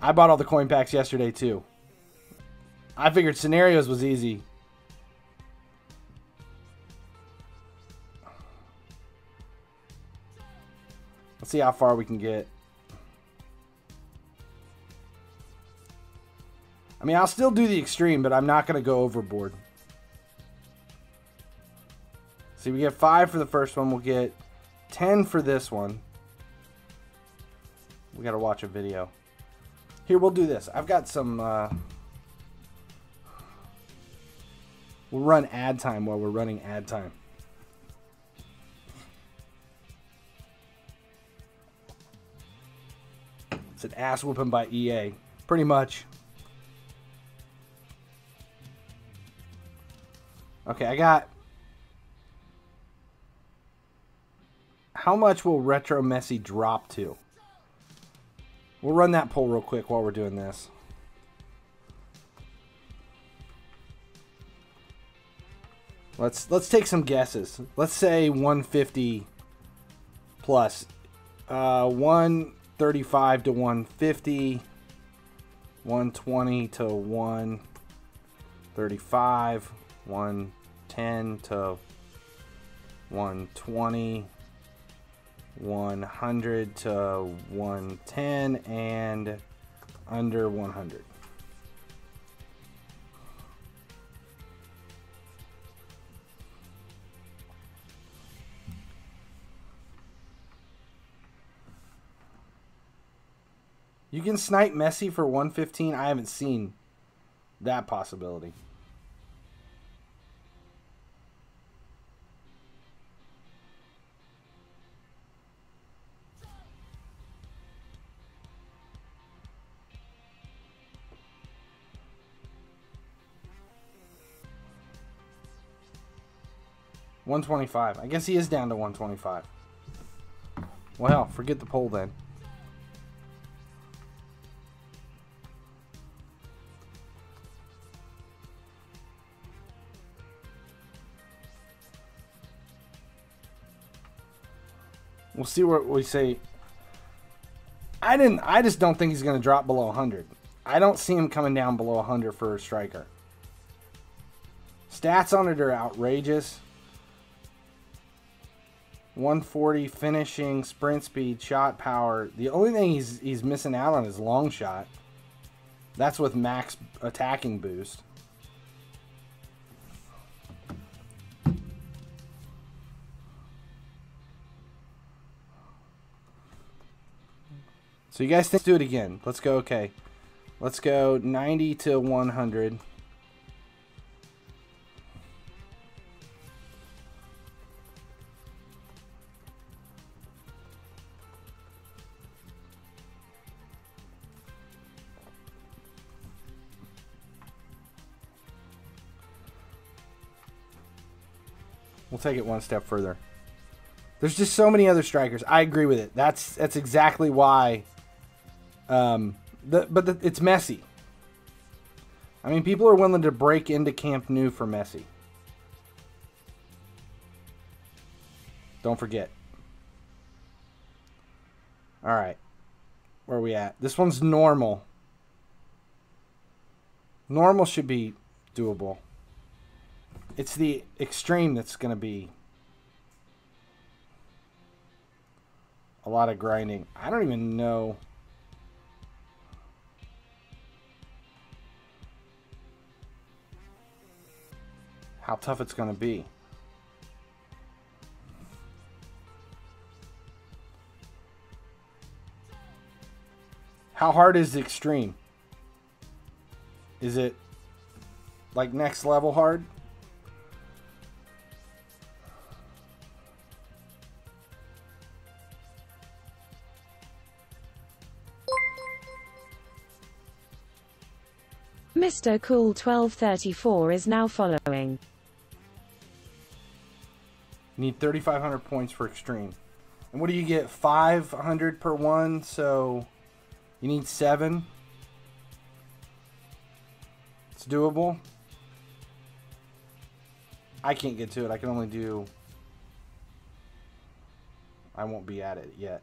I bought all the coin packs yesterday too. I figured scenarios was easy. Let's see how far we can get. I mean, I'll still do the extreme, but I'm not going to go overboard. See, we get 5 for the first one. We'll get 10 for this one. We got to watch a video. Here, we'll do this. I've got some... we'll run ad time while we're running ad time. It's an ass whooping by EA. Pretty much. Okay, I got... How much will Retro Messi drop to? We'll run that poll real quick while we're doing this. Let's take some guesses. Let's say 150 plus. 135 to 150. 120 to 135. 110 to 120, 100 to 110, and under 100. You can snipe Messi for 115. I haven't seen that possibility. $125. I guess he is down to 125. Well, hell, forget the poll then. We'll see what we say. I just don't think he's going to drop below 100. I don't see him coming down below 100 for a striker. Stats on it are outrageous. 140 finishing, sprint speed, shot power. The only thing he's missing out on is long shot. That's with max attacking boost. So you guys think, let's do it again. Let's go, okay. Let's go 90 to 100. We'll take it one step further. There's just so many other strikers. I agree with it. That's exactly why. It's Messi. I mean, people are willing to break into Camp Nou for Messi. Don't forget. All right. Where are we at? This one's normal. Normal should be doable. It's the extreme that's going to be a lot of grinding. I don't even know. How tough it's going to be. How hard is the extreme? Is it like next level hard? Mr. Cool 1234 is now following. You need 3,500 points for extreme. And what do you get? 500 per one, so you need 7. It's doable. I can't get to it. I can only do... I won't be at it yet.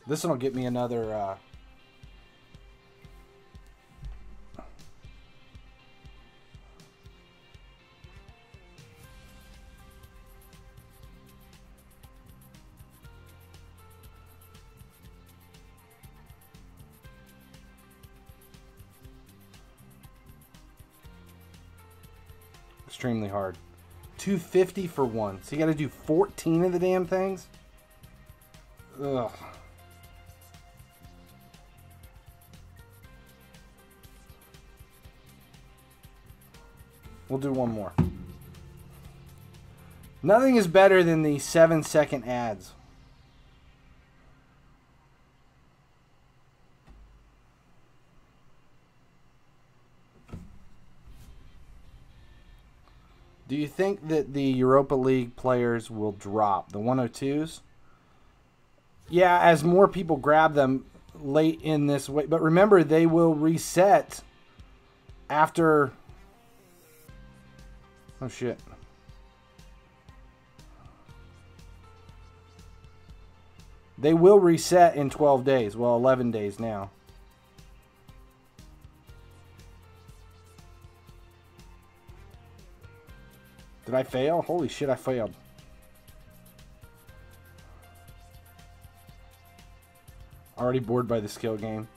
This one will get me another... extremely hard. 250 for one. So you got to do 14 of the damn things? Ugh. We'll do one more. Nothing is better than the 7-second ads. Do you think that the Europa League players will drop? The 102s? Yeah, as more people grab them late in this way. But remember, they will reset after... Oh, shit. They will reset in 12 days. Well, 11 days now. Did I fail? Holy shit, I failed. Already bored by the skill game.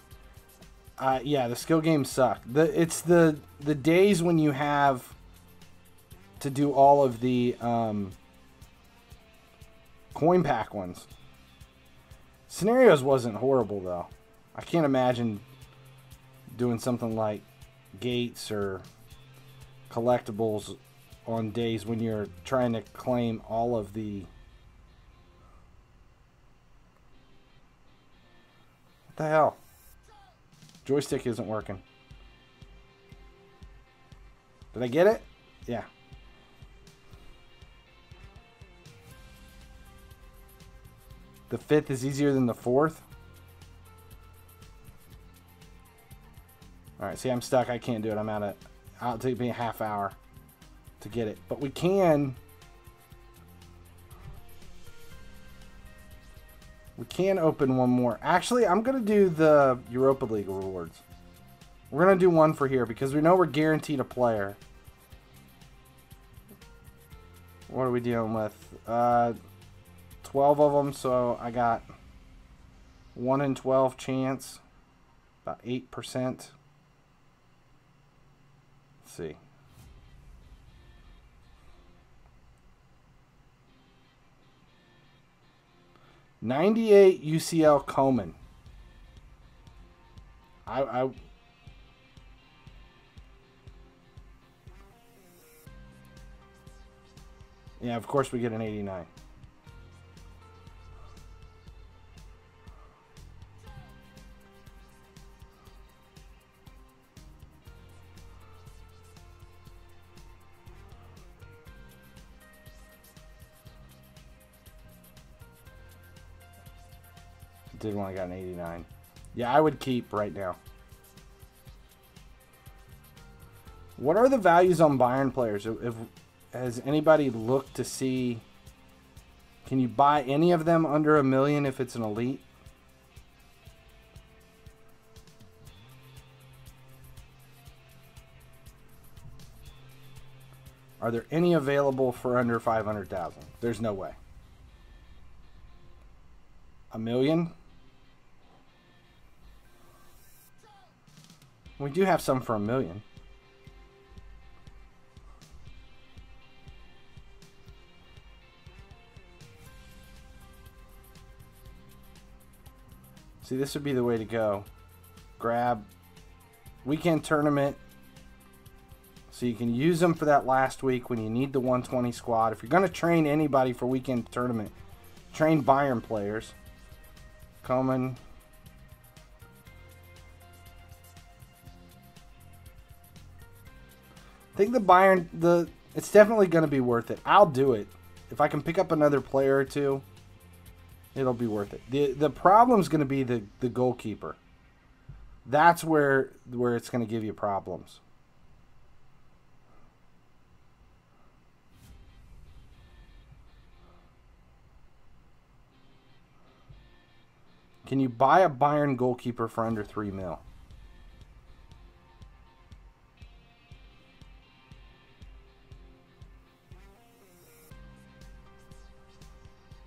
Yeah, the skill games suck. It's the days when you have to do all of the coin pack ones. Scenarios wasn't horrible, though. I can't imagine doing something like gates or collectibles on days when you're trying to claim all of the... What the hell? Joystick isn't working. Did I get it? Yeah. The 5th is easier than the 4th? Alright, see, I'm stuck. I can't do it. I'm out of... It'll take me a half hour to get it. But we can... We can open one more. Actually, I'm going to do the Europa League rewards. We're going to do one for here because we know we're guaranteed a player. What are we dealing with? 12 of them, so I got 1 in 12 chance. About 8%. Let's see. $98 UCL Coleman. Yeah, of course we get an 89. Did when I got an 89. Yeah, I would keep right now. What are the values on Bayern players? Has anybody looked to see? Can you buy any of them under $1 million if it's an elite? Are there any available for under 500,000? There's no way. $1 million? We do have some for $1 million. See, this would be the way to go. Grab weekend tournament so you can use them for that last week when you need the 120 squad. If you're going to train anybody for weekend tournament, train Bayern players. Coleman. I think the Bayern, it's definitely going to be worth it. I'll do it. If I can pick up another player or two, it'll be worth it. The problem's going to be the goalkeeper. That's where it's going to give you problems. Can you buy a Bayern goalkeeper for under $3 million?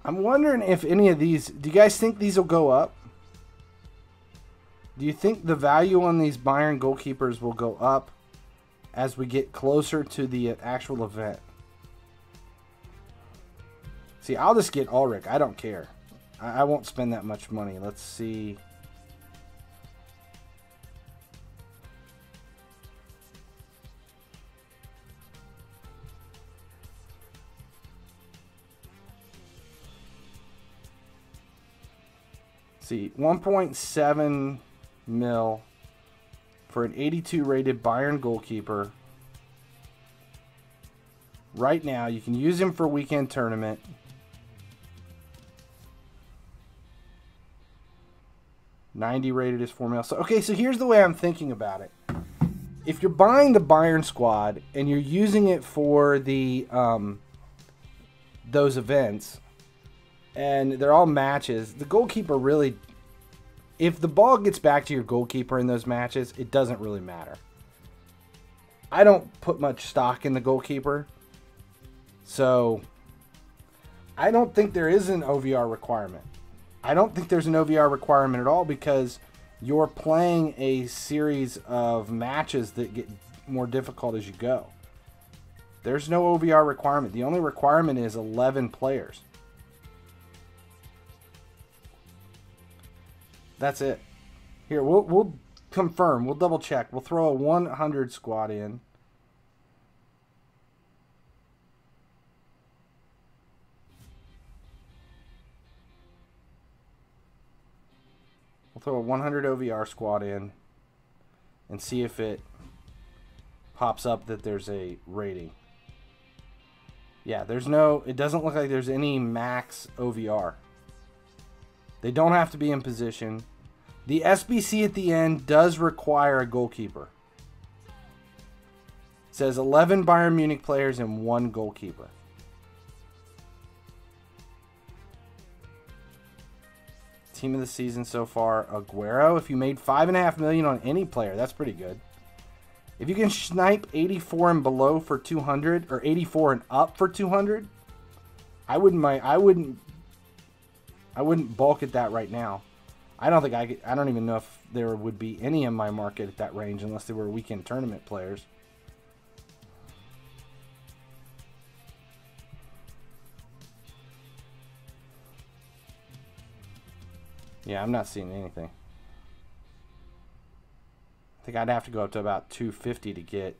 I'm wondering if any of these... Do you guys think these will go up? Do you think the value on these Bayern goalkeepers will go up as we get closer to the actual event? See, I'll just get Ulrich. I don't care. I won't spend that much money. Let's see. See, 1.7 mil for an 82 rated Bayern goalkeeper. Right now, you can use him for weekend tournament. $90 rated is 4 mil. So, okay, so here's the way I'm thinking about it. If you're buying the Bayern squad and you're using it for the those events, and they're all matches, the goalkeeper really, if the ball gets back to your goalkeeper in those matches, it doesn't really matter. I don't put much stock in the goalkeeper, so I don't think there is an OVR requirement. I don't think there's an OVR requirement at all because you're playing a series of matches that get more difficult as you go. There's no OVR requirement. The only requirement is 11 players. That's it. Here, we'll confirm. We'll double check. We'll throw a 100 squad in. We'll throw a 100 OVR squad in and see if it pops up that there's a rating. Yeah, there's no, it doesn't look like there's any max OVR. They don't have to be in position. The SBC at the end does require a goalkeeper. It says 11 Bayern Munich players and 1 goalkeeper. Team of the season so far, Aguero. If you made $5.5 million on any player, that's pretty good. If you can snipe 84 and below for 200, or 84 and up for 200, I wouldn't bulk at that right now. I don't think I don't even know if there would be any in my market at that range unless they were weekend tournament players. Yeah, I'm not seeing anything. I think I'd have to go up to about 250 to get.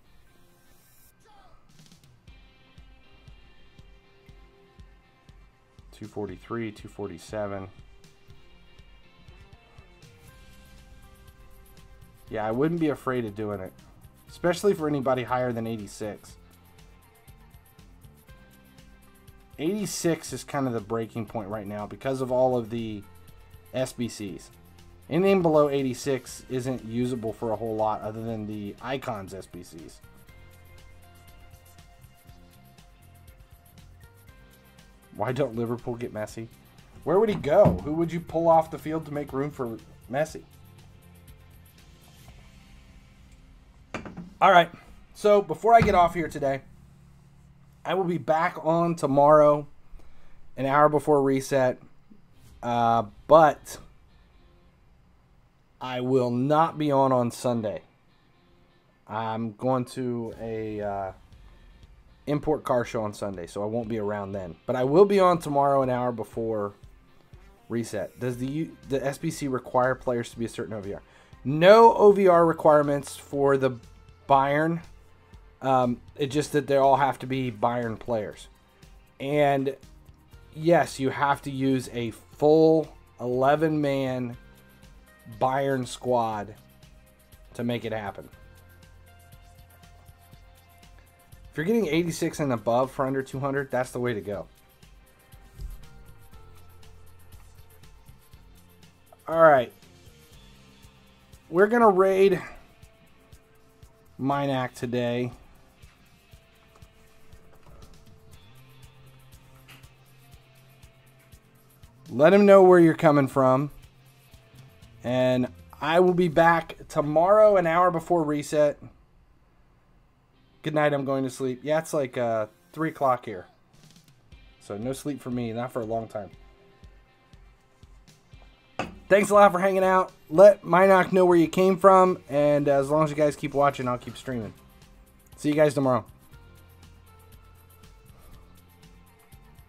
$243, $247. Yeah, I wouldn't be afraid of doing it, especially for anybody higher than 86. 86 is kind of the breaking point right now because of all of the SBCs. Anything below 86 isn't usable for a whole lot other than the Icons SBCs. Why don't Liverpool get Messi? Where would he go? Who would you pull off the field to make room for Messi? All right. So before I get off here today, I will be back on tomorrow, an hour before reset. But I will not be on Sunday. I'm going to a import car show on Sunday, so I won't be around then. But I will be on tomorrow, an hour before reset. Does the SBC require players to be a certain OVR? No OVR requirements for the Bayern. It's just that they all have to be Bayern players. And yes, you have to use a full 11-man Bayern squad to make it happen. If you're getting 86 and above for under 200, that's the way to go. All right. We're going to raid Minac today. Let him know where you're coming from. And I will be back tomorrow, an hour before reset. Good night, I'm going to sleep. Yeah, it's like 3 o'clock here. So no sleep for me, not for a long time. Thanks a lot for hanging out. Let Minac know where you came from. And as long as you guys keep watching, I'll keep streaming. See you guys tomorrow.